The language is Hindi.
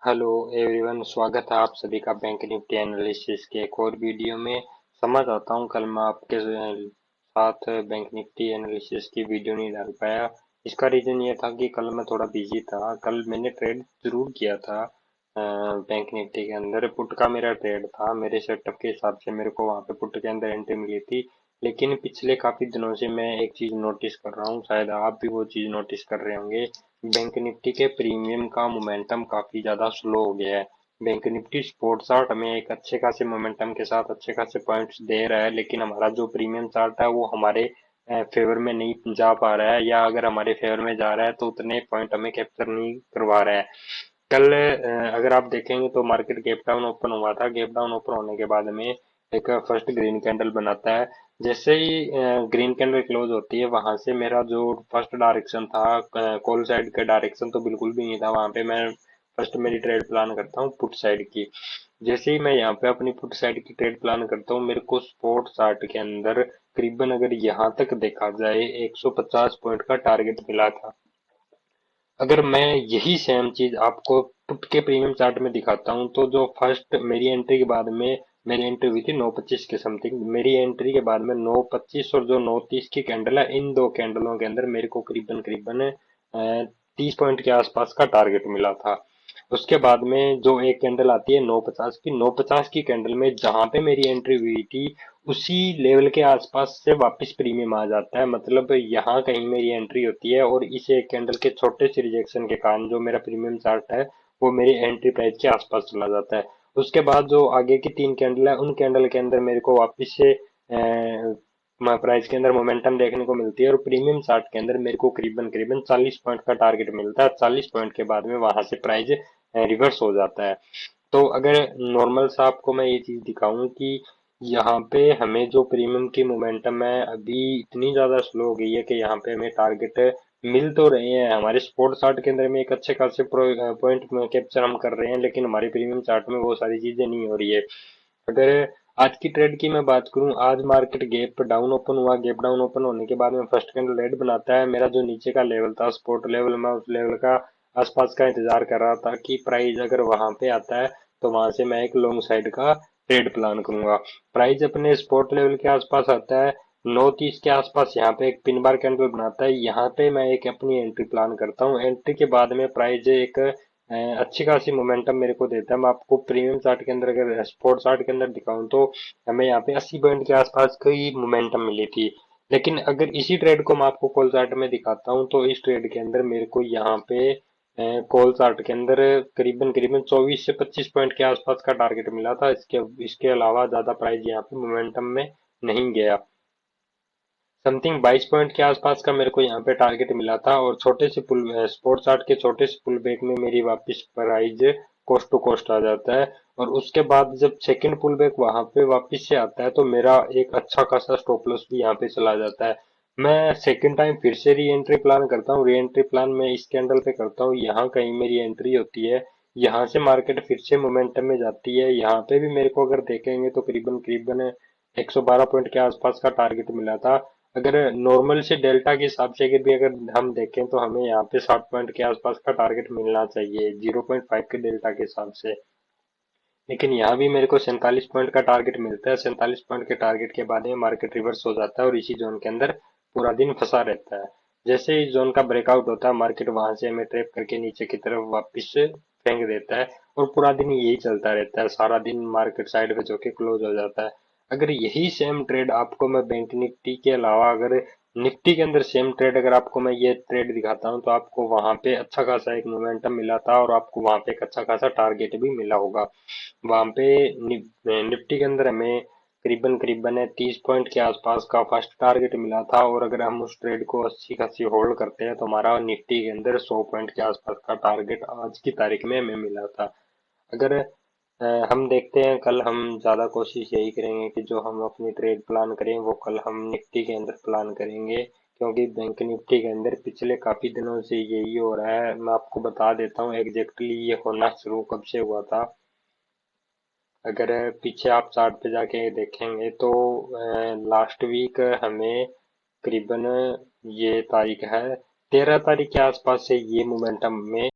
हेलो एवरीवन, स्वागत है आप सभी का बैंक निफ्टी एनालिसिस के एक और वीडियो में। समझ आता हूँ कल मैं आपके साथ बैंक निफ्टी एनालिसिस की वीडियो नहीं डाल पाया। इसका रीजन ये था कि कल मैं थोड़ा बिजी था। कल मैंने ट्रेड जरूर किया था बैंक निफ्टी के अंदर। पुट का मेरा ट्रेड था, मेरे सेटअप के हिसाब से मेरे को वहाँ पे पुट के अंदर एंट्री मिली थी। लेकिन पिछले काफी दिनों से मैं एक चीज नोटिस कर रहा हूँ, शायद आप भी वो चीज नोटिस कर रहे होंगे। बैंक निफ्टी के प्रीमियम का मोमेंटम काफी ज्यादा स्लो हो गया है। बैंक निफ्टी स्पॉट चार्ट हमें एक अच्छे खासे मोमेंटम के साथ अच्छे खासे पॉइंट्स दे रहा है, लेकिन हमारा जो प्रीमियम चार्ट है वो हमारे फेवर में नहीं जा पा रहा है, या अगर हमारे फेवर में जा रहा है तो उतने पॉइंट हमें कैप्चर नहीं करवा रहा है। कल अगर आप देखेंगे तो मार्केट गैप डाउन ओपन हुआ था। गैप डाउन ओपन होने के बाद में एक फर्स्ट ग्रीन कैंडल बनाता है। जैसे ही ग्रीन कैंडल क्लोज होती है, वहां से मेरा जो फर्स्ट डायरेक्शन था, कॉल साइड का डायरेक्शन तो बिल्कुल भी नहीं था। वहां पे मैं फर्स्ट मेरी ट्रेड प्लान करता हूँ पुट साइड की। जैसे ही मैं यहाँ पे अपनी पुट साइड की ट्रेड प्लान करता हूँ, मेरे को स्पॉट चार्ट के अंदर करीबन अगर यहाँ तक देखा जाए 150 पॉइंट का टारगेट मिला था। अगर मैं यही सेम चीज आपको पुट के प्रीमियम चार्ट में दिखाता हूँ, तो जो फर्स्ट मेरी एंट्री के बाद में मेरी एंट्री हुई थी 9:25 के समथिंग, मेरी एंट्री के बाद में 9:25 और जो 9:30 की कैंडल है, इन दो कैंडलों के अंदर मेरे को करीबन करीबन 30 पॉइंट के आसपास का टारगेट मिला था। उसके बाद में जो एक कैंडल आती है 9:50 की, 9:50 की कैंडल में जहां पे मेरी एंट्री हुई थी, उसी लेवल के आसपास से वापस प्रीमियम आ जाता है। मतलब यहाँ कहीं मेरी एंट्री होती है और इस एक कैंडल के छोटे से रिजेक्शन के कारण जो मेरा प्रीमियम चार्ट है वो मेरी एंट्री प्राइस के आसपास चला जाता है। उसके बाद जो आगे की तीन कैंडल है, उन कैंडल के अंदर मेरे को वापस से प्राइस के अंदर मोमेंटम देखने को मिलती है, और प्रीमियम चार्ट के अंदर मेरे को करीबन करीबन 40 पॉइंट का टारगेट मिलता है। 40 पॉइंट के बाद में वहां से प्राइस रिवर्स हो जाता है। तो अगर नॉर्मल सा आपको मैं ये चीज दिखाऊं कि यहाँ पे हमें जो प्रीमियम की मोमेंटम है अभी इतनी ज्यादा स्लो हो गई है कि यहाँ पे हमें टारगेट मिल तो रहे हैं। हमारे स्पॉट चार्ट के अंदर में एक अच्छे खासे पॉइंट कैप्चर हम कर रहे हैं, लेकिन हमारे प्रीमियम चार्ट में वो सारी चीजें नहीं हो रही है। अगर आज की ट्रेड की मैं बात करूं, आज मार्केट गैप डाउन ओपन हुआ। गैप डाउन ओपन होने के बाद में फर्स्ट कैंडल रेड बनाता है। मेरा जो नीचे का लेवल था सपोर्ट लेवल, मैं उस लेवल का आसपास का इंतजार कर रहा था कि प्राइस अगर वहां पे आता है तो वहां से मैं एक लॉन्ग साइड का ट्रेड प्लान करूंगा। प्राइस अपने स्पॉट लेवल के आसपास आता है 9:30 के आसपास, यहाँ पे एक पिन बार कैंडल बनाता है। यहाँ पे मैं एक अपनी एंट्री प्लान करता हूँ। एंट्री के बाद में प्राइस एक अच्छी खासी मोमेंटम मेरे को देता है। मैं आपको प्रीमियम चार्ट के अंदर, अगर स्पोर्ट चार्ट के अंदर दिखाऊं, तो हमें यहाँ पे 80 पॉइंट के आसपास की मोमेंटम मिली थी। लेकिन अगर इसी ट्रेड को मैं आपको कॉल चार्ट में दिखाता हूँ, तो इस ट्रेड के अंदर मेरे को यहाँ पे कॉल चार्ट के अंदर करीबन करीबन 24 से 25 पॉइंट के आसपास का टारगेट मिला था। इसके इसके अलावा ज्यादा प्राइस यहाँ पे मोमेंटम में नहीं गया। समथिंग 22 पॉइंट के आसपास का मेरे को यहाँ पे टारगेट मिला था, और छोटे से पुल स्पोर्ट चार्ट के छोटे से पुल बैक में मेरी वापस प्राइस कोस्ट टू कोस्ट आ जाता है। और उसके बाद जब सेकंड पुल बैक वहां पे वापस से आता है, तो मेरा एक अच्छा खासा स्टॉप लॉस भी यहाँ पे चला जाता है। मैं सेकंड टाइम फिर से री एंट्री प्लान करता हूँ। री एंट्री प्लान मैं इस कैंडल पे करता हूँ, यहाँ कहीं मेरी एंट्री होती है। यहाँ से मार्केट फिर से मोमेंटम में जाती है। यहाँ पे भी मेरे को अगर देखेंगे तो करीबन करीबन 112 पॉइंट के आसपास का टारगेट मिला था। अगर नॉर्मल से डेल्टा के हिसाब से अगर भी अगर हम देखें, तो हमें यहाँ पे 60 पॉइंट के आसपास का टारगेट मिलना चाहिए 0.5 के डेल्टा के हिसाब से। लेकिन यहाँ भी मेरे को 47 पॉइंट का टारगेट मिलता है। 47 पॉइंट के टारगेट के बाद में मार्केट रिवर्स हो जाता है और इसी जोन के अंदर पूरा दिन फंसा रहता है। जैसे ही जोन का ब्रेकआउट होता है, मार्केट वहां से हमें ट्रैप करके नीचे की तरफ वापस फेंक देता है, और पूरा दिन यही चलता रहता है। सारा दिन मार्केट साइड में होके क्लोज हो जाता है। अगर यही सेम ट्रेड आपको मैं बैंक निफ्टी के अलावा अगर निफ्टी के अंदर सेम ट्रेड अगर आपको मैं ये ट्रेड दिखाता हूँ, तो आपको वहां पे अच्छा खासा एक मोमेंटम मिला था, और आपको वहां पे एक अच्छा खासा टारगेट भी मिला होगा। वहां पे निफ्टी के अंदर हमें करीबन करीबन 30 पॉइंट के आसपास का फर्स्ट टारगेट मिला था, और अगर हम उस ट्रेड को अच्छी खासी होल्ड करते हैं तो हमारा निफ्टी के अंदर 100 पॉइंट के आसपास का टारगेट आज की तारीख में हमें मिला था। अगर हम देखते हैं, कल हम ज्यादा कोशिश यही करेंगे कि जो हम अपनी ट्रेड प्लान करें वो कल हम निफ्टी के अंदर प्लान करेंगे, क्योंकि बैंक निफ्टी के अंदर पिछले काफी दिनों से यही हो रहा है। मैं आपको बता देता हूँ एग्जैक्टली ये होना शुरू कब से हुआ था। अगर पीछे आप चार्ट पे जाके देखेंगे तो लास्ट वीक हमें करीबन, ये तारीख है 13 तारीख के आसपास से ये मोमेंटम में